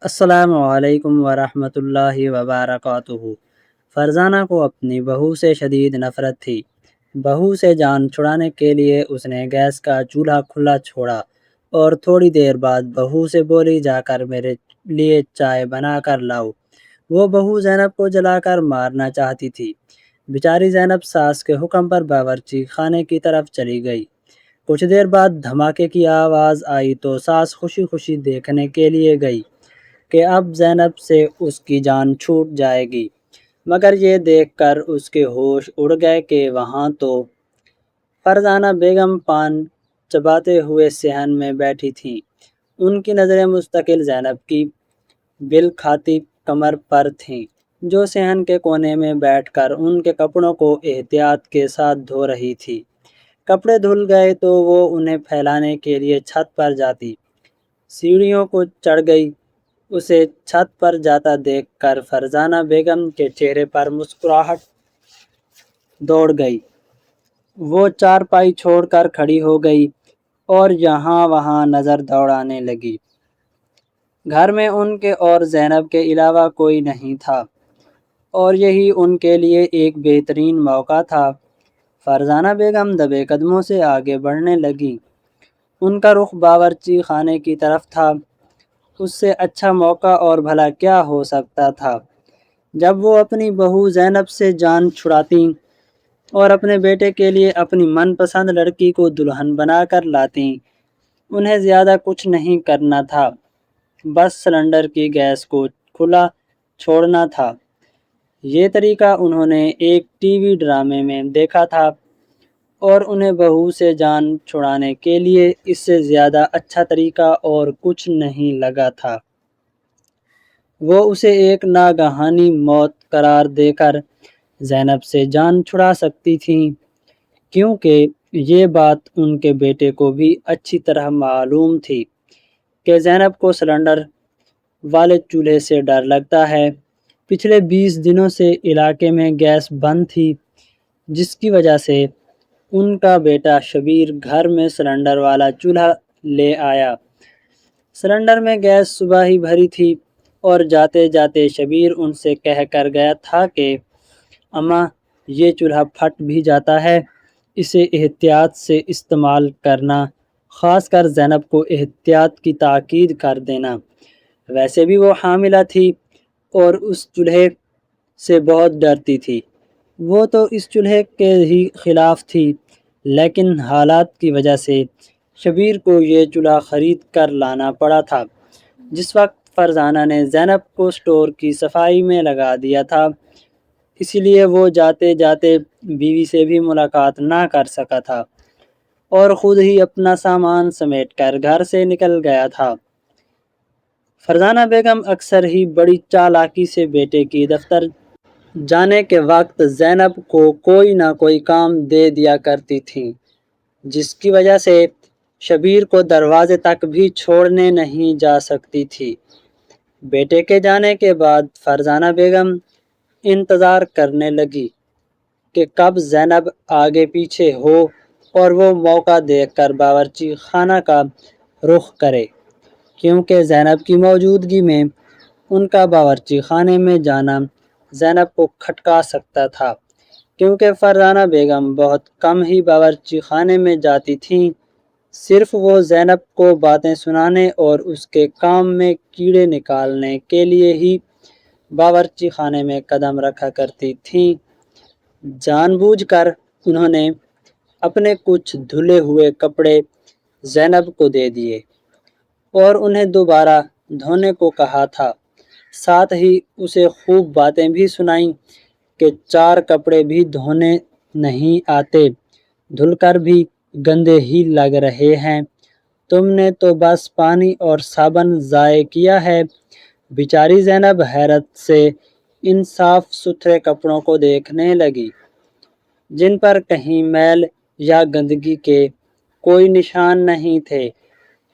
السلام علیکم ورحمۃ اللہ وبرکاتہ۔ فرزانہ کو اپنی بہو سے شدید نفرت تھی۔ بہو سے جان چھڑانے کے لیے اس نے گیس کا چولہا کھلا چھوڑا اور تھوڑی دیر بعد بہو سے بولی جا کر میرے لیے چائے بنا کر لاؤ۔ وہ بہو زینب کو جلا کر مارنا چاہتی تھی۔ بیچاری زینب ساس کے حکم پر باورچی خانے کی طرف چلی گئی۔ کچھ دیر بعد دھماکے کی آواز آئی تو ساس خوشی خوشی دیکھنے کے لیے گئی کہ اب زینب سے اس کی جان چھوٹ جائے گی، مگر یہ دیکھ کر اس کے ہوش اڑ گئے کہ وہاں تو فرزانہ بیگم پان چباتے ہوئے صحن میں بیٹھی تھیں۔ ان کی نظریں مستقل زینب کی بل کھاتی کمر پر تھیں، جو صحن کے کونے میں بیٹھ کر ان کے کپڑوں کو احتیاط کے ساتھ دھو رہی تھی۔ کپڑے دھل گئے تو وہ انہیں پھیلانے کے لیے چھت پر جاتی، سیڑھیوں کو چڑھ گئی۔ اسے چھت پر جاتا دیکھ کر فرزانہ بیگم کے چہرے پر مسکراہٹ دوڑ گئی۔ وہ چارپائی چھوڑ کر کھڑی ہو گئی اور یہاں وہاں نظر دوڑانے لگی۔ گھر میں ان کے اور زینب کے علاوہ کوئی نہیں تھا اور یہی ان کے لیے ایک بہترین موقع تھا۔ فرزانہ بیگم دبے قدموں سے آگے بڑھنے لگی۔ ان کا رخ باورچی خانے کی طرف تھا۔ اس سے اچھا موقع اور بھلا کیا ہو سکتا تھا جب وہ اپنی بہو زینب سے جان چھڑاتیں اور اپنے بیٹے کے لیے اپنی من پسند لڑکی کو دلہن بنا کر لاتیں۔ انہیں زیادہ کچھ نہیں کرنا تھا، بس سلنڈر کی گیس کو کھلا چھوڑنا تھا۔ یہ طریقہ انہوں نے ایک ٹی وی ڈرامے میں دیکھا تھا اور انہیں بہو سے جان چھڑانے کے لیے اس سے زیادہ اچھا طریقہ اور کچھ نہیں لگا تھا۔ وہ اسے ایک ناگہانی موت قرار دے کر زینب سے جان چھڑا سکتی تھیں، کیونکہ یہ بات ان کے بیٹے کو بھی اچھی طرح معلوم تھی کہ زینب کو سلنڈر والے چولہے سے ڈر لگتا ہے۔ پچھلے 20 دنوں سے علاقے میں گیس بند تھی، جس کی وجہ سے ان کا بیٹا شبیر گھر میں سلنڈر والا چولہا لے آیا۔ سلنڈر میں گیس صبح ہی بھری تھی اور جاتے جاتے شبیر ان سے کہہ کر گیا تھا کہ اماں، یہ چولہا پھٹ بھی جاتا ہے، اسے احتیاط سے استعمال کرنا، خاص کر زینب کو احتیاط کی تاکید کر دینا۔ ویسے بھی وہ حاملہ تھی اور اس چولہے سے بہت ڈرتی تھی۔ وہ تو اس چولہے کے ہی خلاف تھی، لیکن حالات کی وجہ سے شبیر کو یہ چولہا خرید کر لانا پڑا تھا۔ جس وقت فرزانہ نے زینب کو اسٹور کی صفائی میں لگا دیا تھا، اس لیے وہ جاتے جاتے بیوی سے بھی ملاقات نہ کر سکا تھا اور خود ہی اپنا سامان سمیٹ کر گھر سے نکل گیا تھا۔ فرزانہ بیگم اکثر ہی بڑی چالاکی سے بیٹے کی دفتر جانے کے وقت زینب کو کوئی نہ کوئی کام دے دیا کرتی تھیں، جس کی وجہ سے شبیر کو دروازے تک بھی چھوڑنے نہیں جا سکتی تھی۔ بیٹے کے جانے کے بعد فرزانہ بیگم انتظار کرنے لگی کہ کب زینب آگے پیچھے ہو اور وہ موقع دیکھ کر باورچی خانہ کا رخ کرے، کیونکہ زینب کی موجودگی میں ان کا باورچی خانے میں جانا زینب کو کھٹکا سکتا تھا، کیونکہ فرزانہ بیگم بہت کم ہی باورچی خانے میں جاتی تھیں۔ صرف وہ زینب کو باتیں سنانے اور اس کے کام میں کیڑے نکالنے کے لیے ہی باورچی خانے میں قدم رکھا کرتی تھیں۔ جان بوجھ کر انہوں نے اپنے کچھ دھلے ہوئے کپڑے زینب کو دے دیے اور انہیں دوبارہ دھونے کو کہا تھا، ساتھ ہی اسے خوب باتیں بھی سنائیں کہ 4 کپڑے بھی دھونے نہیں آتے، دھل کر بھی گندے ہی لگ رہے ہیں، تم نے تو بس پانی اور صابن ضائع کیا ہے۔ بیچاری زینب حیرت سے ان صاف ستھرے کپڑوں کو دیکھنے لگی، جن پر کہیں میل یا گندگی کے کوئی نشان نہیں تھے،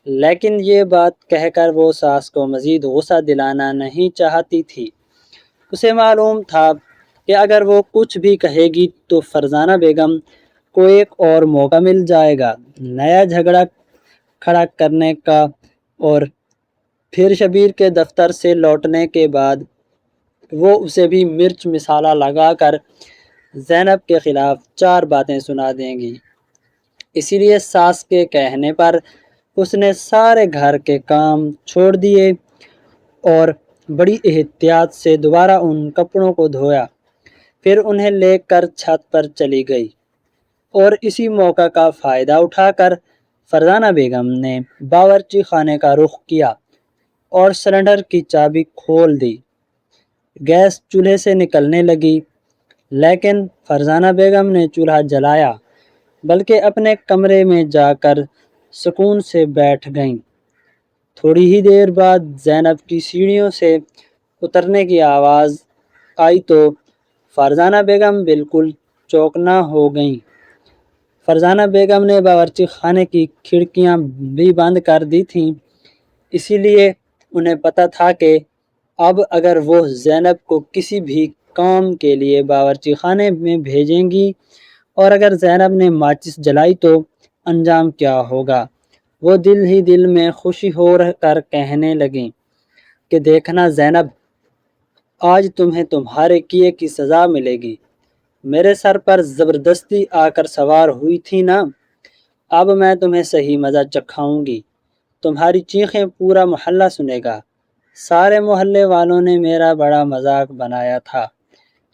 لیکن یہ بات کہہ کر وہ ساس کو مزید غصہ دلانا نہیں چاہتی تھی۔ اسے معلوم تھا کہ اگر وہ کچھ بھی کہے گی تو فرزانہ بیگم کو ایک اور موقع مل جائے گا نیا جھگڑا کھڑا کرنے کا اور پھر شبیر کے دفتر سے لوٹنے کے بعد وہ اسے بھی مرچ مسالہ لگا کر زینب کے خلاف 4 باتیں سنا دیں گی۔ اسی لیے ساس کے کہنے پر اس نے سارے گھر کے کام چھوڑ دیے اور بڑی احتیاط سے دوبارہ ان کپڑوں کو دھویا، پھر انہیں لے کر چھت پر چلی گئی اور اسی موقع کا فائدہ اٹھا کر فرزانہ بیگم نے باورچی خانے کا رخ کیا اور سلنڈر کی چابی کھول دی۔ گیس چولہے سے نکلنے لگی، لیکن فرزانہ بیگم نے چولہا جلایا بلکہ اپنے کمرے میں جا کر سکون سے بیٹھ گئیں۔ تھوڑی ہی دیر بعد زینب کی سیڑھیوں سے اترنے کی آواز آئی تو فرزانہ بیگم بالکل چوکنا ہو گئیں۔ فرزانہ بیگم نے باورچی خانے کی کھڑکیاں بھی بند کر دی تھیں، اسی لیے انہیں پتہ تھا کہ اب اگر وہ زینب کو کسی بھی کام کے لیے باورچی خانے میں بھیجیں گی اور اگر زینب نے ماچس جلائی تو انجام کیا ہوگا۔ وہ دل ہی دل میں خوشی ہو کر کہنے لگیں کہ دیکھنا زینب، آج تمہیں تمہارے کیے کی سزا ملے گی۔ میرے سر پر زبردستی آ کر سوار ہوئی تھی نا، اب میں تمہیں صحیح مزہ چکھاؤں گی۔ تمہاری چیخیں پورا محلہ سنے گا۔ سارے محلے والوں نے میرا بڑا مذاق بنایا تھا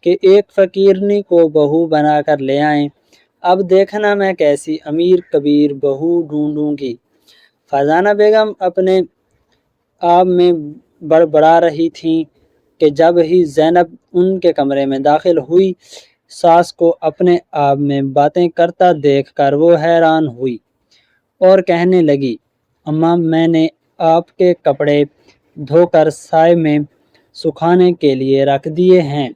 کہ ایک فقیرنی کو بہو بنا کر لے آئیں، اب دیکھنا میں کیسی امیر کبیر بہو ڈھونڈوں گی۔ فرزانہ بیگم اپنے آپ میں بڑبڑا رہی تھیں کہ جب ہی زینب ان کے کمرے میں داخل ہوئی، ساس کو اپنے آپ میں باتیں کرتا دیکھ کر وہ حیران ہوئی اور کہنے لگی، اماں میں نے آپ کے کپڑے دھو کر سائے میں سکھانے کے لیے رکھ دیے ہیں،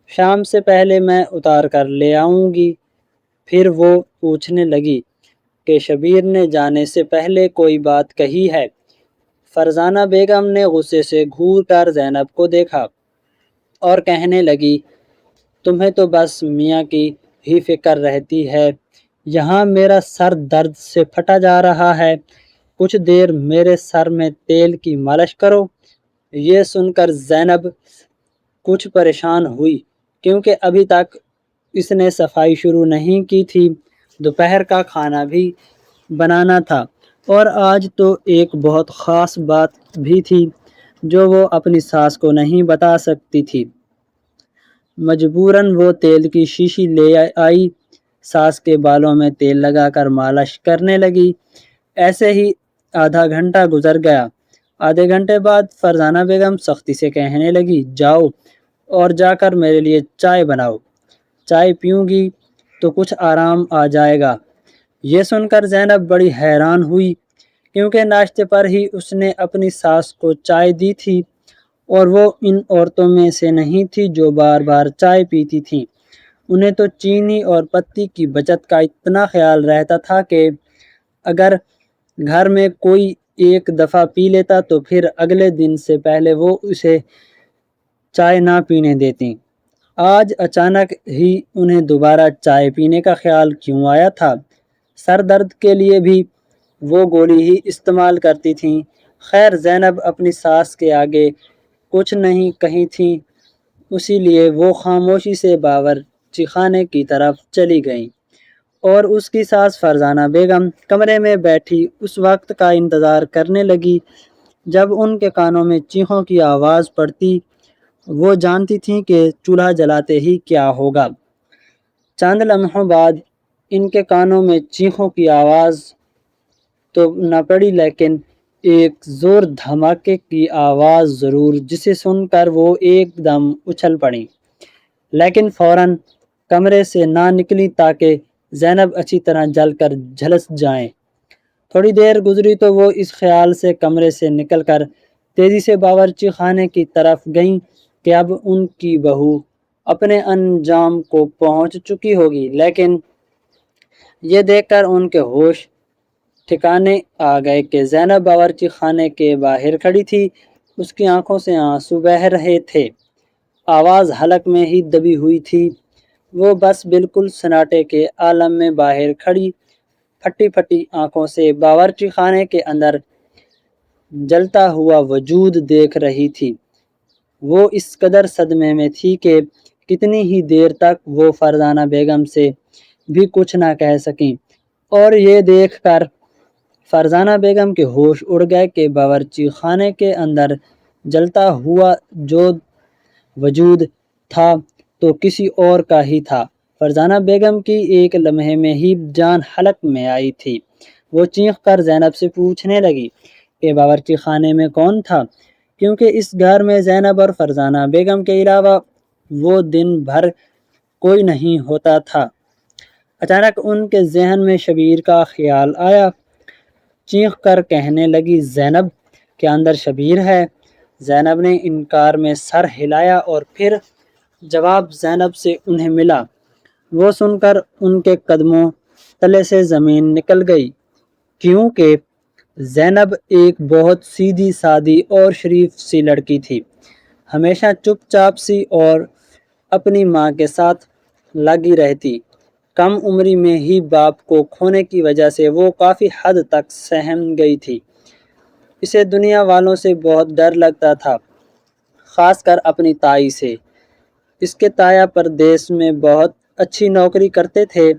شام سے پہلے میں اتار کر لے آؤں گی۔ پھر وہ پوچھنے لگی کہ شبیر نے جانے سے پہلے کوئی بات کہی ہے؟ فرزانہ بیگم نے غصے سے گھور کر زینب کو دیکھا اور کہنے لگی، تمہیں تو بس میاں کی ہی فکر رہتی ہے، یہاں میرا سر درد سے پھٹا جا رہا ہے، کچھ دیر میرے سر میں تیل کی مالش کرو۔ یہ سن کر زینب کچھ پریشان ہوئی کیونکہ ابھی تک اس نے صفائی شروع نہیں کی تھی، دوپہر کا کھانا بھی بنانا تھا اور آج تو ایک بہت خاص بات بھی تھی جو وہ اپنی ساس کو نہیں بتا سکتی تھی۔ مجبوراً وہ تیل کی شیشی لے آئی، ساس کے بالوں میں تیل لگا کر مالش کرنے لگی۔ ایسے ہی آدھا گھنٹہ گزر گیا۔ آدھے گھنٹے بعد فرزانہ بیگم سختی سے کہنے لگی، جاؤ اور جا کر میرے لیے چائے بناؤ، چائے پیوں گی تو کچھ آرام آ جائے گا۔ یہ سن کر زینب بڑی حیران ہوئی کیونکہ ناشتے پر ہی اس نے اپنی ساس کو چائے دی تھی اور وہ ان عورتوں میں سے نہیں تھی جو بار بار چائے پیتی تھیں۔ انہیں تو چینی اور پتی کی بچت کا اتنا خیال رہتا تھا کہ اگر گھر میں کوئی ایک دفعہ پی لیتا تو پھر اگلے دن سے پہلے وہ اسے چائے نہ پینے دیتی۔ آج اچانک ہی انہیں دوبارہ چائے پینے کا خیال کیوں آیا تھا؟ سر درد کے لیے بھی وہ گولی ہی استعمال کرتی تھیں۔ خیر زینب اپنی ساس کے آگے کچھ نہیں کہی تھیں، اسی لیے وہ خاموشی سے باورچی خانے کی طرف چلی گئیں اور اس کی ساس فرزانہ بیگم کمرے میں بیٹھی اس وقت کا انتظار کرنے لگی جب ان کے کانوں میں چیخوں کی آواز پڑتی۔ وہ جانتی تھیں کہ چولہا جلاتے ہی کیا ہوگا۔ چند لمحوں بعد ان کے کانوں میں چیخوں کی آواز تو نہ پڑی لیکن ایک زور دھماکے کی آواز ضرور، جسے سن کر وہ ایک دم اچھل پڑیں، لیکن فوراً کمرے سے نہ نکلی تاکہ زینب اچھی طرح جل کر جھلس جائیں۔ تھوڑی دیر گزری تو وہ اس خیال سے کمرے سے نکل کر تیزی سے باورچی خانے کی طرف گئیں کہ اب ان کی بہو اپنے انجام کو پہنچ چکی ہوگی، لیکن یہ دیکھ کر ان کے ہوش ٹھکانے آ گئے کہ زینب باورچی خانے کے باہر کھڑی تھی، اس کی آنکھوں سے آنسو بہہ رہے تھے، آواز حلق میں ہی دبی ہوئی تھی۔ وہ بس بالکل سناٹے کے عالم میں باہر کھڑی پھٹی پھٹی آنکھوں سے باورچی خانے کے اندر جلتا ہوا وجود دیکھ رہی تھی۔ وہ اس قدر صدمے میں تھی کہ کتنی ہی دیر تک وہ فرزانہ بیگم سے بھی کچھ نہ کہہ سکیں، اور یہ دیکھ کر فرزانہ بیگم کے ہوش اڑ گئے کہ باورچی خانے کے اندر جلتا ہوا جو وجود تھا تو کسی اور کا ہی تھا۔ فرزانہ بیگم کی ایک لمحے میں ہی جان حلق میں آئی تھی۔ وہ چیخ کر زینب سے پوچھنے لگی کہ باورچی خانے میں کون تھا، کیونکہ اس گھر میں زینب اور فرزانہ بیگم کے علاوہ وہ دن بھر کوئی نہیں ہوتا تھا۔ اچانک ان کے ذہن میں شبیر کا خیال آیا۔ چیخ کر کہنے لگی، زینب، کیا اندر شبیر ہے؟ زینب نے انکار میں سر ہلایا اور پھر جواب زینب سے انہیں ملا۔ وہ سن کر ان کے قدموں تلے سے زمین نکل گئی، کیونکہ زینب ایک بہت سیدھی سادی اور شریف سی لڑکی تھی، ہمیشہ چپ چاپ سی اور اپنی ماں کے ساتھ لگی رہتی۔ کم عمری میں ہی باپ کو کھونے کی وجہ سے وہ کافی حد تک سہم گئی تھی۔ اسے دنیا والوں سے بہت ڈر لگتا تھا، خاص کر اپنی تائی سے۔ اس کے تایا پردیس میں بہت اچھی نوکری کرتے تھے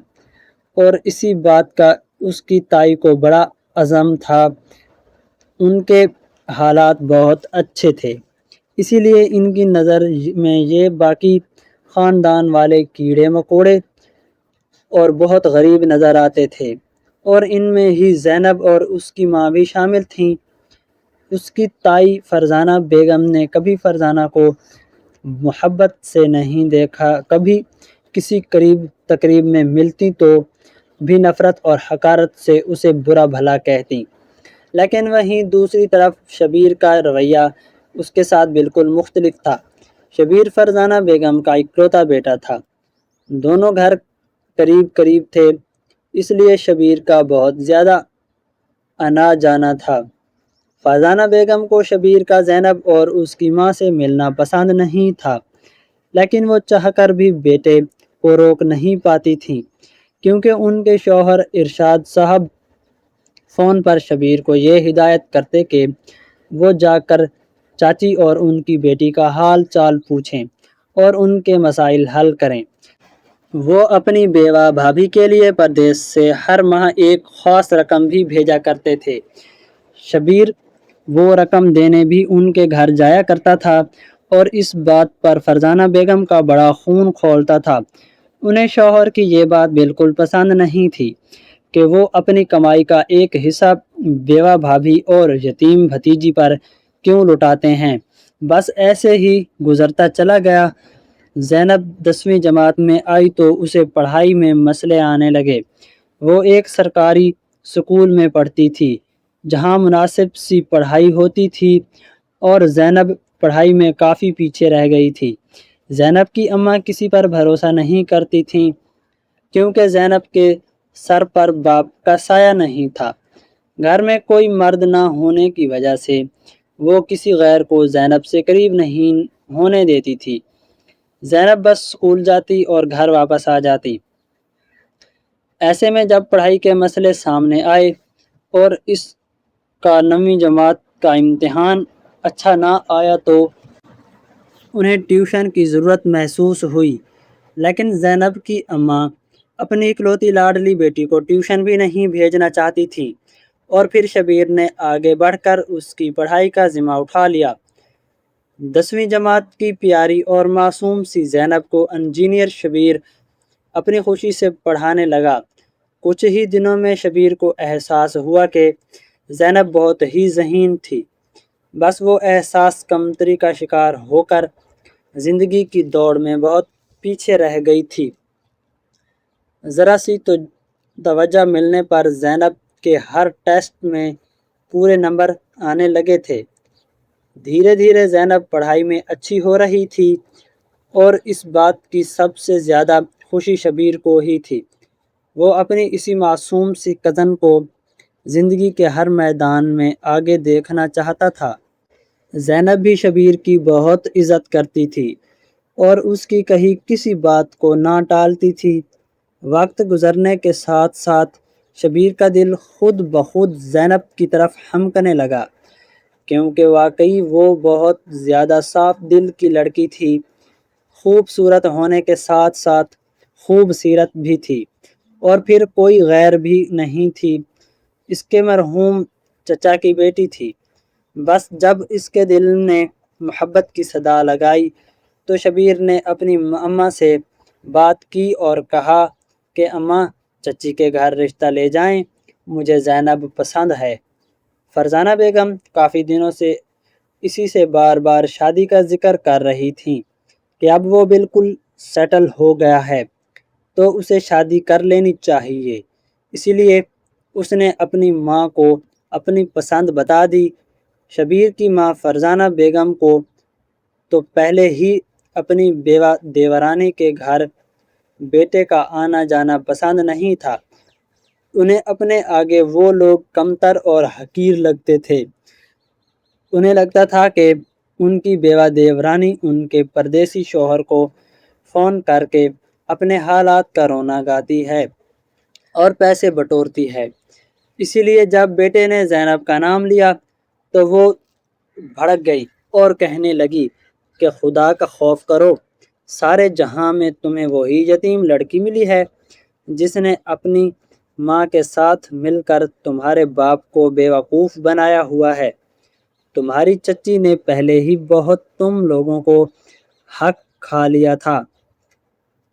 اور اسی بات کا اس کی تائی کو بڑا عزم تھا۔ ان کے حالات بہت اچھے تھے، اسی لیے ان کی نظر میں یہ باقی خاندان والے کیڑے مکوڑے اور بہت غریب نظر آتے تھے، اور ان میں ہی زینب اور اس کی ماں بھی شامل تھیں۔ اس کی تائی فرزانہ بیگم نے کبھی فرزانہ کو محبت سے نہیں دیکھا، کبھی کسی قریب تقریب میں ملتی تو بھی نفرت اور حقارت سے اسے برا بھلا کہتی۔ لیکن وہیں دوسری طرف شبیر کا رویہ اس کے ساتھ بالکل مختلف تھا۔ شبیر فرزانہ بیگم کا اکلوتا بیٹا تھا۔ دونوں گھر قریب قریب تھے، اس لیے شبیر کا بہت زیادہ آنا جانا تھا۔ فرزانہ بیگم کو شبیر کا زینب اور اس کی ماں سے ملنا پسند نہیں تھا، لیکن وہ چاہ کر بھی بیٹے کو روک نہیں پاتی تھی، کیونکہ ان کے شوہر ارشاد صاحب فون پر شبیر کو یہ ہدایت کرتے کہ وہ جا کر چاچی اور ان کی بیٹی کا حال چال پوچھیں اور ان کے مسائل حل کریں۔ وہ اپنی بیوہ بھابھی کے لیے پردیس سے ہر ماہ ایک خاص رقم بھی بھیجا کرتے تھے۔ شبیر وہ رقم دینے بھی ان کے گھر جایا کرتا تھا، اور اس بات پر فرزانہ بیگم کا بڑا خون کھولتا تھا۔ انہیں شوہر کی یہ بات بالکل پسند نہیں تھی کہ وہ اپنی کمائی کا ایک حصہ بیوہ بھابھی اور یتیم بھتیجی پر کیوں لٹاتے ہیں۔ بس ایسے ہی گزرتا چلا گیا۔ زینب 10ویں جماعت میں آئی تو اسے پڑھائی میں مسئلے آنے لگے۔ وہ ایک سرکاری سکول میں پڑھتی تھی، جہاں مناسب سی پڑھائی ہوتی تھی، اور زینب پڑھائی میں کافی پیچھے رہ گئی تھی۔ زینب کی اماں کسی پر بھروسہ نہیں کرتی تھیں، کیونکہ زینب کے سر پر باپ کا سایہ نہیں تھا۔ گھر میں کوئی مرد نہ ہونے کی وجہ سے وہ کسی غیر کو زینب سے قریب نہیں ہونے دیتی تھی۔ زینب بس اسکول جاتی اور گھر واپس آ جاتی۔ ایسے میں جب پڑھائی کے مسئلے سامنے آئے اور اس کا 9ویں جماعت کا امتحان اچھا نہ آیا تو انہیں ٹیوشن کی ضرورت محسوس ہوئی۔ لیکن زینب کی اماں اپنی اکلوتی لاڈلی بیٹی کو ٹیوشن بھی نہیں بھیجنا چاہتی تھیں، اور پھر شبیر نے آگے بڑھ کر اس کی پڑھائی کا ذمہ اٹھا لیا۔ 10ویں جماعت کی پیاری اور معصوم سی زینب کو انجینئر شبیر اپنی خوشی سے پڑھانے لگا۔ کچھ ہی دنوں میں شبیر کو احساس ہوا کہ زینب بہت ہی ذہین تھی۔ بس وہ احساس کمتری کا شکار ہو کر زندگی کی دوڑ میں بہت پیچھے رہ گئی تھی۔ ذرا سی توجہ ملنے پر زینب کے ہر ٹیسٹ میں پورے نمبر آنے لگے تھے۔ دھیرے دھیرے زینب پڑھائی میں اچھی ہو رہی تھی، اور اس بات کی سب سے زیادہ خوشی شبیر کو ہی تھی۔ وہ اپنی اسی معصوم سی کزن کو زندگی کے ہر میدان میں آگے دیکھنا چاہتا تھا۔ زینب بھی شبیر کی بہت عزت کرتی تھی اور اس کی کہی کسی بات کو نہ ٹالتی تھی۔ وقت گزرنے کے ساتھ ساتھ شبیر کا دل خود بخود زینب کی طرف ہمکنے لگا۔ کیونکہ واقعی وہ بہت زیادہ صاف دل کی لڑکی تھی، خوبصورت ہونے کے ساتھ ساتھ خوب سیرت بھی تھی، اور پھر کوئی غیر بھی نہیں تھی، اس کے مرحوم چچا کی بیٹی تھی۔ بس جب اس کے دل نے محبت کی صدا لگائی تو شبیر نے اپنی اماں سے بات کی اور کہا کہ اماں، چچی کے گھر رشتہ لے جائیں، مجھے زینب پسند ہے۔ فرزانہ بیگم کافی دنوں سے اسی سے بار بار شادی کا ذکر کر رہی تھیں کہ اب وہ بالکل سیٹل ہو گیا ہے تو اسے شادی کر لینی چاہیے، اسی لیے اس نے اپنی ماں کو اپنی پسند بتا دی۔ شبیر کی ماں فرزانہ بیگم کو تو پہلے ہی اپنی بیوہ دیورانی کے گھر بیٹے کا آنا جانا پسند نہیں تھا، انہیں اپنے آگے وہ لوگ کمتر اور حقیر لگتے تھے۔ انہیں لگتا تھا کہ ان کی بیوہ دیورانی ان کے پردیسی شوہر کو فون کر کے اپنے حالات کا رونا گاتی ہے اور پیسے بٹورتی ہے۔ اسی لیے جب بیٹے نے زینب کا نام لیا تو وہ بھڑک گئی اور کہنے لگی کہ خدا کا خوف کرو، سارے جہاں میں تمہیں وہی یتیم لڑکی ملی ہے جس نے اپنی ماں کے ساتھ مل کر تمہارے باپ کو بیوقوف بنایا ہوا ہے۔ تمہاری چچی نے پہلے ہی بہت تم لوگوں کو حق کھا لیا تھا،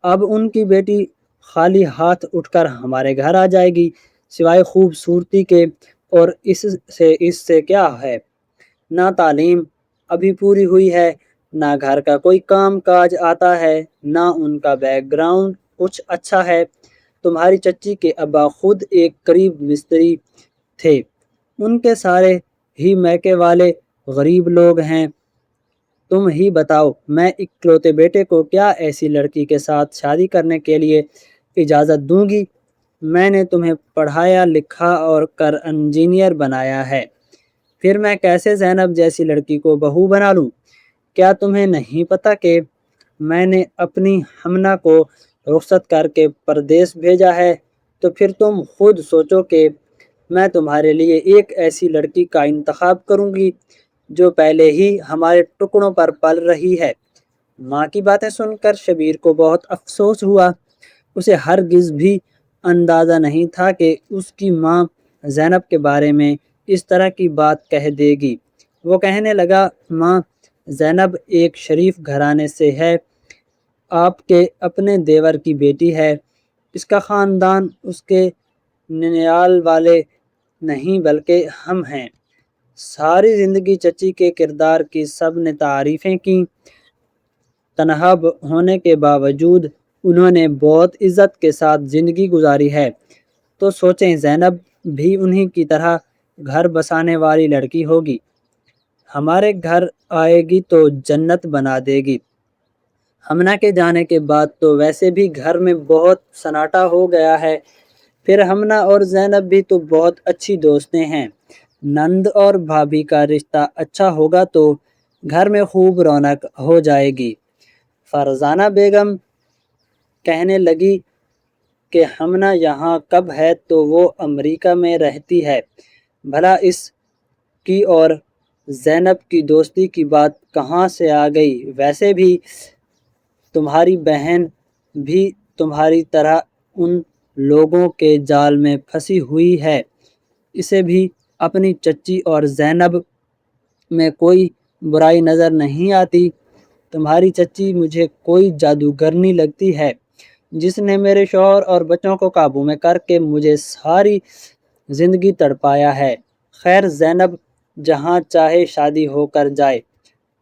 اب ان کی بیٹی خالی ہاتھ اٹھ کر ہمارے گھر آ جائے گی، سوائے خوبصورتی کے، اور اس سے کیا ہے؟ نہ تعلیم ابھی پوری ہوئی ہے، نہ گھر کا کوئی کام کاج آتا ہے، نہ ان کا بیک گراؤنڈ کچھ اچھا ہے۔ تمہاری چچی کے ابا خود ایک قریب مستری تھے، ان کے سارے ہی میکے والے غریب لوگ ہیں۔ تم ہی بتاؤ، میں اکلوتے بیٹے کو کیا ایسی لڑکی کے ساتھ شادی کرنے کے لیے اجازت دوں گی؟ میں نے تمہیں پڑھایا لکھا اور کر انجینئر بنایا ہے، پھر میں کیسے زینب جیسی لڑکی کو بہو بنا لوں؟ کیا تمہیں نہیں پتہ کہ میں نے اپنی ہمنہ کو رخصت کر کے پردیس بھیجا ہے؟ تو پھر تم خود سوچو کہ میں تمہارے لیے ایک ایسی لڑکی کا انتخاب کروں گی جو پہلے ہی ہمارے ٹکڑوں پر پل رہی ہے۔ ماں کی باتیں سن کر شبیر کو بہت افسوس ہوا، اسے ہرگز بھی اندازہ نہیں تھا کہ اس کی ماں زینب کے بارے میں اس طرح کی بات کہہ دے گی۔ وہ کہنے لگا، ماں، زینب ایک شریف گھرانے سے ہے، آپ کے اپنے دیور کی بیٹی ہے، اس کا خاندان اس کے ننیال والے نہیں بلکہ ہم ہیں۔ ساری زندگی چچی کے کردار کی سب نے تعریفیں کیں، تنہا ہونے کے باوجود انہوں نے بہت عزت کے ساتھ زندگی گزاری ہے، تو سوچیں زینب بھی انہی کی طرح گھر بسانے والی لڑکی ہوگی، ہمارے گھر آئے گی تو جنت بنا دے گی۔ ہمنہ کے جانے کے بعد تو ویسے بھی گھر میں بہت سناٹا ہو گیا ہے، پھر ہمنہ اور زینب بھی تو بہت اچھی دوستیں ہیں، نند اور بھابھی کا رشتہ اچھا ہوگا تو گھر میں خوب رونق ہو جائے گی۔ فرزانہ بیگم کہنے لگی کہ ہمنہ یہاں کب ہے تو وہ امریکہ میں رہتی ہے، بھلا اس کی اور زینب کی دوستی کی بات کہاں سے آ گئی؟ ویسے بھی تمہاری بہن بھی تمہاری طرح ان لوگوں کے جال میں پھنسی ہوئی ہے، اسے بھی اپنی چچی اور زینب میں کوئی برائی نظر نہیں آتی۔ تمہاری چچی مجھے کوئی جادوگرنی لگتی ہے جس نے میرے شوہر اور بچوں کو قابو میں کر کے مجھے ساری زندگی تڑپایا ہے۔ خیر، زینب جہاں چاہے شادی ہو کر جائے،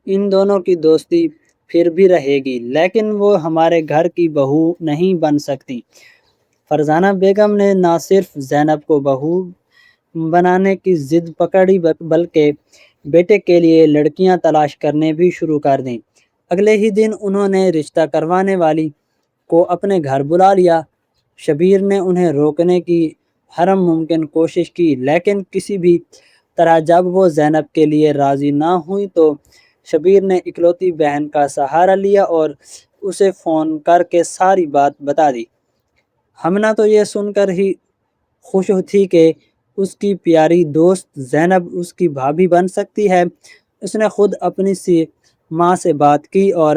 ان دونوں کی دوستی پھر بھی رہے گی، لیکن وہ ہمارے گھر کی بہو نہیں بن سکتی۔ فرزانہ بیگم نے نہ صرف زینب کو بہو بنانے کی ضد پکڑی بلکہ بیٹے کے لیے لڑکیاں تلاش کرنے بھی شروع کر دیں۔ اگلے ہی دن انہوں نے رشتہ کروانے والی کو اپنے گھر بلا لیا۔ شبیر نے انہیں روکنے کی ہر ممکن کوشش کی، لیکن کسی بھی طرح جب وہ زینب کے لیے راضی نہ ہوئی تو شبیر نے اکلوتی بہن کا سہارا لیا اور اسے فون کر کے ساری بات بتا دی۔ ہمنہ تو یہ سن کر ہی خوش تھی کہ اس کی پیاری دوست زینب اس کی بھابھی بن سکتی ہے۔ اس نے خود اپنی ماں سے بات کی اور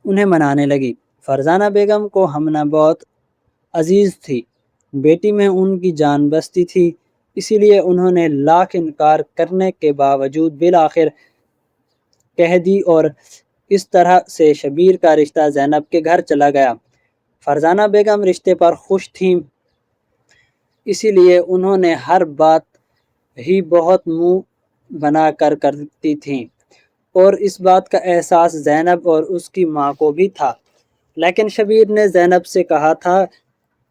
انہیں منانے لگی۔ فرزانہ بیگم کو ہمنا بہت عزیز تھی، بیٹی میں ان کی جان بستی تھی، اسی لیے انہوں نے لاکھ انکار کرنے کے باوجود بالآخر کہہ دی اور اس طرح سے شبیر کا رشتہ زینب کے گھر چلا گیا۔ فرزانہ بیگم رشتے پر خوش تھیں، اسی لیے انہوں نے ہر بات ہی بہت منہ بنا کر کرتی تھیں اور اس بات کا احساس زینب اور اس کی ماں کو بھی تھا۔ لیکن شبیر نے زینب سے کہا تھا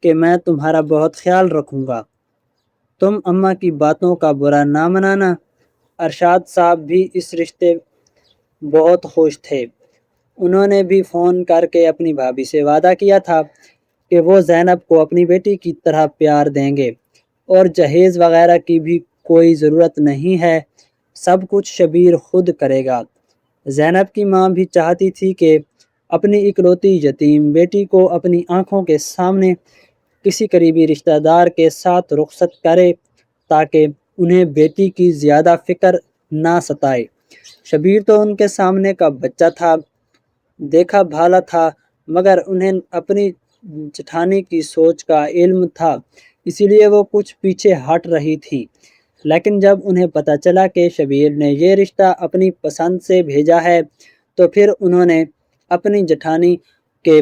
کہ میں تمہارا بہت خیال رکھوں گا، تم اماں کی باتوں کا برا نہ منانا۔ ارشاد صاحب بھی اس رشتے بہت خوش تھے۔ انہوں نے بھی فون کر کے اپنی بھابھی سے وعدہ کیا تھا کہ وہ زینب کو اپنی بیٹی کی طرح پیار دیں گے اور جہیز وغیرہ کی بھی کوئی ضرورت نہیں ہے، سب کچھ شبیر خود کرے گا۔ زینب کی ماں بھی چاہتی تھی کہ اپنی اکلوتی یتیم بیٹی کو اپنی آنکھوں کے سامنے کسی قریبی رشتہ دار کے ساتھ رخصت کرے تاکہ انہیں بیٹی کی زیادہ فکر نہ ستائے۔ شبیر تو ان کے سامنے کا بچہ تھا، دیکھا بھالا تھا، مگر انہیں اپنی جٹھانی کی سوچ کا علم تھا، اسی لیے وہ کچھ پیچھے ہٹ رہی تھی۔ لیکن جب انہیں پتہ چلا کہ شبیر نے یہ رشتہ اپنی پسند سے بھیجا ہے تو پھر انہوں نے اپنی جٹھانی کے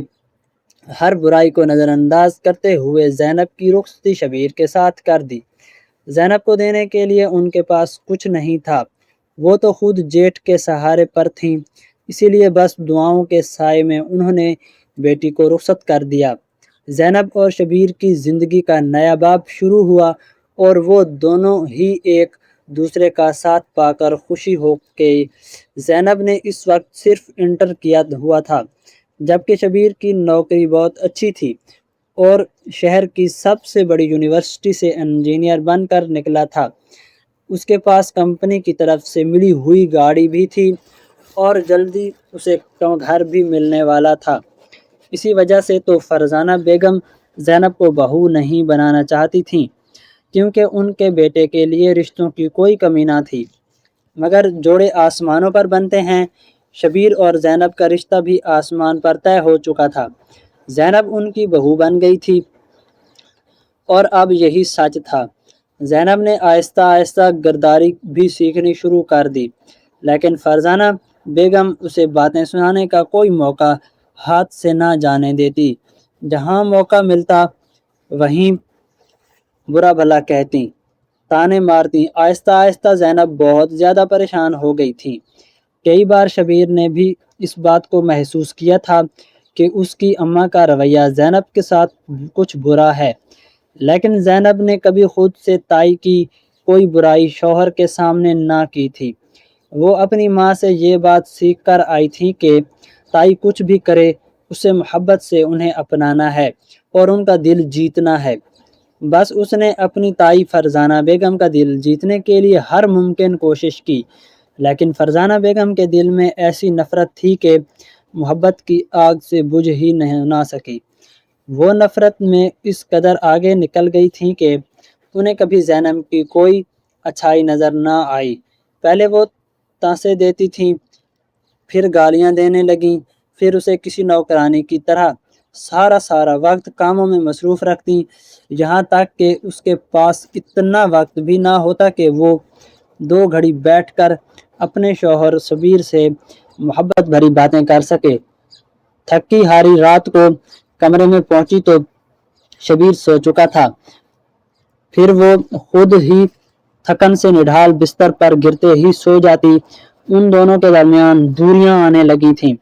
ہر برائی کو نظر انداز کرتے ہوئے زینب کی رخصتی شبیر کے ساتھ کر دی۔ زینب کو دینے کے لیے ان کے پاس کچھ نہیں تھا، وہ تو خود جیٹھ کے سہارے پر تھیں، اسی لیے بس دعاؤں کے سائے میں انہوں نے بیٹی کو رخصت کر دیا۔ زینب اور شبیر کی زندگی کا نیا باب شروع ہوا اور وہ دونوں ہی ایک دوسرے کا ساتھ پا کر خوشی ہو کے زینب نے اس وقت صرف انٹر کیا ہوا تھا، جبکہ شبیر کی نوکری بہت اچھی تھی اور شہر کی سب سے بڑی یونیورسٹی سے انجینئر بن کر نکلا تھا۔ اس کے پاس کمپنی کی طرف سے ملی ہوئی گاڑی بھی تھی اور جلدی اسے گھر بھی ملنے والا تھا۔ اسی وجہ سے تو فرزانہ بیگم زینب کو بہو نہیں بنانا چاہتی تھیں، کیونکہ ان کے بیٹے کے لیے رشتوں کی کوئی کمی نہ تھی، مگر جوڑے آسمانوں پر بنتے ہیں۔ شبیر اور زینب کا رشتہ بھی آسمان پر طے ہو چکا تھا، زینب ان کی بہو بن گئی تھی اور اب یہی سچ تھا۔ زینب نے آہستہ آہستہ گرداری بھی سیکھنی شروع کر دی، لیکن فرزانہ بیگم اسے باتیں سنانے کا کوئی موقع ہاتھ سے نہ جانے دیتی، جہاں موقع ملتا وہیں برا بھلا کہتی، تانے مارتی۔ آہستہ آہستہ زینب بہت زیادہ پریشان ہو گئی تھی۔ کئی بار شبیر نے بھی اس بات کو محسوس کیا تھا کہ اس کی اماں کا رویہ زینب کے ساتھ کچھ برا ہے، لیکن زینب نے کبھی خود سے تائی کی کوئی برائی شوہر کے سامنے نہ کی تھی۔ وہ اپنی ماں سے یہ بات سیکھ کر آئی تھی کہ تائی کچھ بھی کرے اسے محبت سے انہیں اپنانا ہے اور ان کا دل جیتنا ہے۔ بس اس نے اپنی تائی فرزانہ بیگم کا دل جیتنے کے لیے ہر ممکن کوشش کی، لیکن فرزانہ بیگم کے دل میں ایسی نفرت تھی کہ محبت کی آگ سے بجھ ہی نہ سکی۔ وہ نفرت میں اس قدر آگے نکل گئی تھیں کہ انہیں کبھی زینب کی کوئی اچھائی نظر نہ آئی۔ پہلے وہ تانسے دیتی تھیں، پھر گالیاں دینے لگیں، پھر اسے کسی نوکرانی کی طرح سارا وقت کاموں میں مصروف رکھتیں، یہاں تک کہ اس کے پاس اتنا وقت بھی نہ ہوتا کہ وہ 2 گھڑی بیٹھ کر اپنے شوہر شبیر سے محبت بھری باتیں کر سکے۔ تھکی ہاری رات کو کمرے میں پہنچی تو شبیر سو چکا تھا، پھر وہ خود ہی تھکن سے نڈھال بستر پر گرتے ہی سو جاتی۔ ان دونوں کے درمیان دوریاں آنے لگی تھیں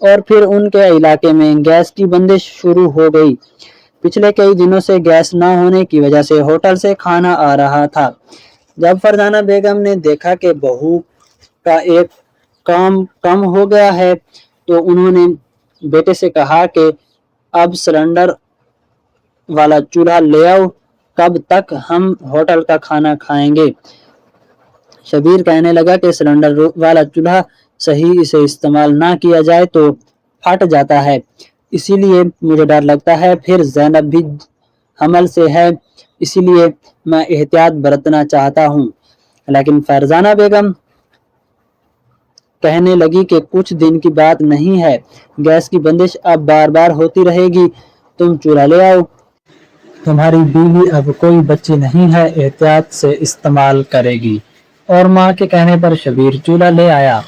اور پھر ان کے علاقے میں گیس کی بندش شروع ہو گئی۔ پچھلے کئی دنوں سے گیس نہ ہونے کی وجہ سے ہوٹل سے کھانا آ رہا تھا۔ جب فرزانہ بیگم نے دیکھا کہ بہو کا ایک کام کم ہو گیا ہے تو انہوں نے بیٹے سے کہا کہ اب سلنڈر والا چولہا لے آؤ، کب تک ہم ہوٹل کا کھانا کھائیں گے؟ شبیر کہنے لگا کہ سلنڈر والا چولہا صحیح سے استعمال نہ کیا جائے تو پھٹ جاتا ہے، اسی لیے مجھے ڈر لگتا ہے، پھر زینب بھی حمل سے ہے، اسی لیے میں احتیاط برتنا چاہتا ہوں۔ لیکن فرزانہ بیگم کہنے لگی کہ کچھ دن کی بات نہیں ہے، گیس کی بندش اب بار بار ہوتی رہے گی، تم چولہا لے آؤ۔ تمہاری بیوی اب کوئی بچی نہیں ہے، احتیاط سے استعمال کرے گی۔ اور ماں کے کہنے پر شبیر چولہا لے آیا۔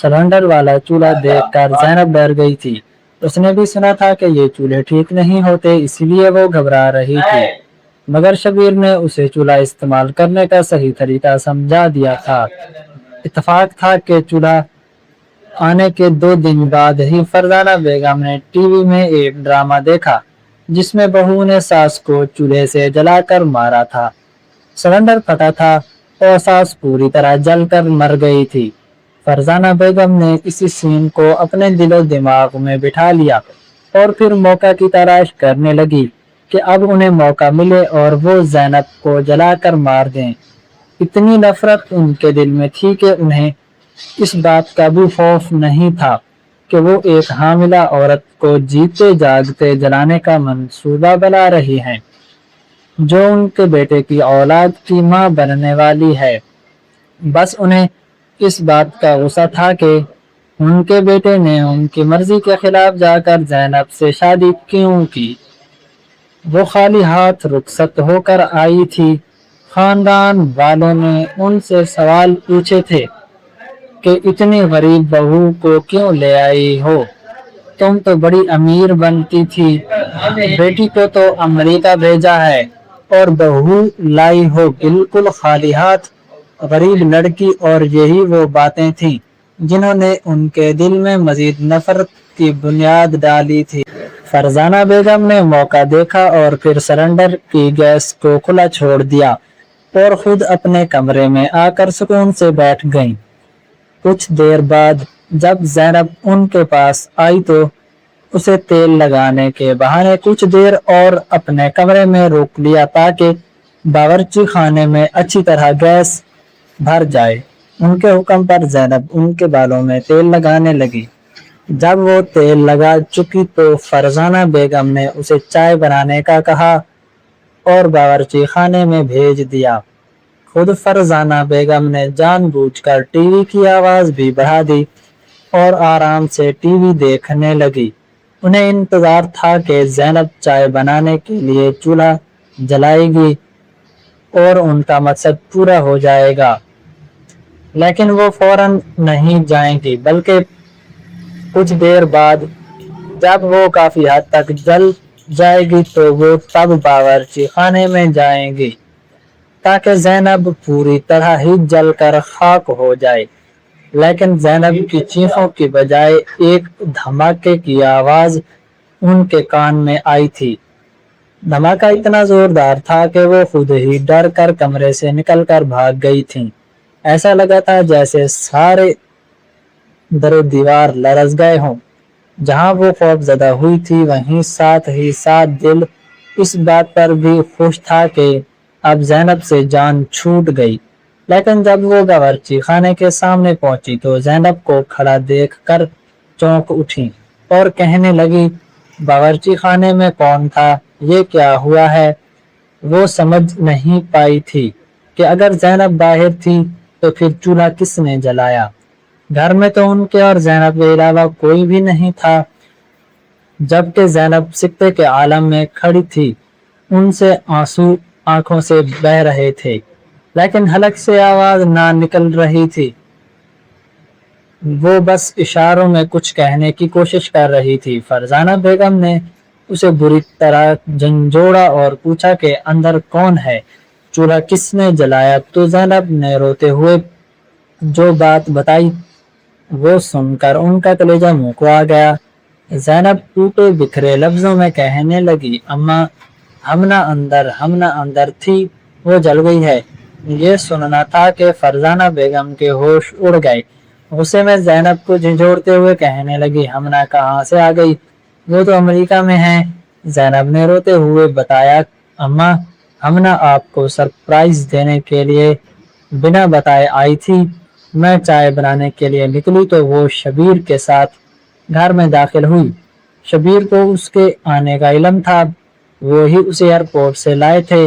سلنڈر والا چولہا دیکھ کر زینب ڈر گئی تھی۔ اس نے بھی سنا تھا کہ یہ چولہے ٹھیک نہیں ہوتے، اسی لیے وہ گھبرا رہی تھی، مگر شبیر نے اسے چولہا استعمال کرنے کا صحیح طریقہ سمجھا دیا تھا۔ اتفاق تھا کہ چولہا آنے کے 2 دن بعد ہی فرزانہ بیگم نے ٹی وی میں ایک ڈرامہ دیکھا جس میں بہو نے ساس کو چولہے سے جلا کر مارا تھا۔ سلنڈر پھٹا تھا اور ساس پوری طرح جل کر مر گئی تھی۔ فرزانہ بیگم نے اسی سین کو اپنے دل و دماغ میں بٹھا لیا اور پھر موقع کی تلاش کرنے لگی کہ اب انہیں موقع ملے اور وہ زینب کو جلا کر مار دیں۔ اتنی نفرت ان کے دل میں تھی کہ انہیں اس بات کا بھی خوف نہیں تھا کہ وہ ایک حاملہ عورت کو جیتے جاگتے جلانے کا منصوبہ بنا رہی ہیں، جو ان کے بیٹے کی اولاد کی ماں بننے والی ہے۔ بس انہیں اس بات کا غصہ تھا کہ ان کے بیٹے نے ان کی مرضی کے خلاف جا کر زینب سے شادی کیوں کی۔ وہ خالی ہاتھ رخصت ہو کر آئی تھی۔ خاندان والوں نے ان سے سوال پوچھے تھے کہ اتنی غریب بہو کو کیوں لے آئی ہو، تم تو بڑی امیر بنتی تھی، بیٹی کو تو امریکہ بھیجا ہے اور بہو لائی ہو بالکل خالی ہاتھ، غریب لڑکی۔ اور یہی وہ باتیں تھیں جنہوں نے ان کے دل میں مزید نفرت کی بنیاد ڈالی تھی۔ فرزانہ بیگم نے موقع دیکھا اور پھر سلنڈر کی گیس کو کھلا چھوڑ دیا اور خود اپنے کمرے میں آ کر سکون سے بیٹھ گئیں۔ کچھ دیر بعد جب زینب ان کے پاس آئی تو اسے تیل لگانے کے بہانے کچھ دیر اور اپنے کمرے میں روک لیا تاکہ باورچی خانے میں اچھی طرح گیس بھر جائے۔ ان کے حکم پر زینب ان کے بالوں میں تیل لگانے لگی۔ جب وہ تیل لگا چکی تو فرزانہ بیگم نے اسے چائے بنانے کا کہا اور باورچی خانے میں بھیج دیا۔ خود فرزانہ بیگم نے جان بوجھ کر ٹی وی کی آواز بھی بڑھا دی اور آرام سے ٹی وی دیکھنے لگی۔ انہیں انتظار تھا کہ زینب چائے بنانے کے لیے چولہا جلائے گی اور ان کا مقصد پورا ہو جائے گا، لیکن وہ فوراً نہیں جائیں گی بلکہ کچھ دیر بعد جب وہ کافی حد تک جل جائے گی تو وہ تب باورچی خانے میں جائیں گی تاکہ زینب پوری طرح ہی جل کر خاک ہو جائے۔ لیکن زینب کی چیخوں کی بجائے ایک دھماکے کی آواز ان کے کان میں آئی تھی۔ دھماکہ اتنا زوردار تھا کہ وہ خود ہی ڈر کر کمرے سے نکل کر بھاگ گئی تھیں۔ ایسا لگا تھا جیسے سارے در و دیوار لرز گئے ہوں۔ جہاں وہ خوف زدہ ہوئی تھی وہیں ساتھ ہی ساتھ دل اس بات پر بھی خوش تھا کہ اب زینب سے جان چھوٹ گئی۔ لیکن جب وہ باورچی خانے کے سامنے پہنچی تو زینب کو کھڑا دیکھ کر چونک اٹھی اور کہنے لگی، باورچی خانے میں کون تھا؟ یہ کیا ہوا ہے؟ وہ سمجھ نہیں پائی تھی کہ اگر زینب باہر تھی تو پھر چولہا کس نے جلایا؟ گھر میں تو ان کے اور زینب کے علاوہ کوئی بھی نہیں تھا۔ جبکہ زینب سکتے کے عالم میں کھڑی تھی، ان سے آنسو آنکھوں سے بہہ رہے تھے، لیکن حلق سے آواز نہ نکل رہی تھی۔ وہ بس اشاروں میں کچھ کہنے کی کوشش کر رہی تھی۔ فرزانہ بیگم نے اسے بری طرح جھنجھوڑا اور پوچھا کہ اندر کون ہے؟ چولہا کس نے جلایا؟ تو زینب نے روتے ہوئے جو بات بتائی وہ سن کر ان کا کلیجہ منہ کو آ گیا۔ زینب ٹوٹے بکھرے لفظوں میں کہنے لگی، اماں ہم نہ اندر تھی، وہ جل گئی ہے۔ یہ سننا تھا کہ فرزانہ بیگم کے ہوش اڑ گئے۔ غصے میں زینب کو جھنجھوڑتے ہوئے کہنے لگی، ہمنا کہاں سے آ گئی؟ وہ تو امریکہ میں ہیں۔ زینب نے روتے ہوئے بتایا، اماں ہمنا آپ کو سرپرائز دینے کے لیے بنا بتائے آئی تھی۔ میں چائے بنانے کے لیے نکلی تو وہ شبیر کے ساتھ گھر میں داخل ہوئی۔ شبیر کو اس کے آنے کا علم تھا، وہ ہی اسے ایئرپورٹ سے لائے تھے۔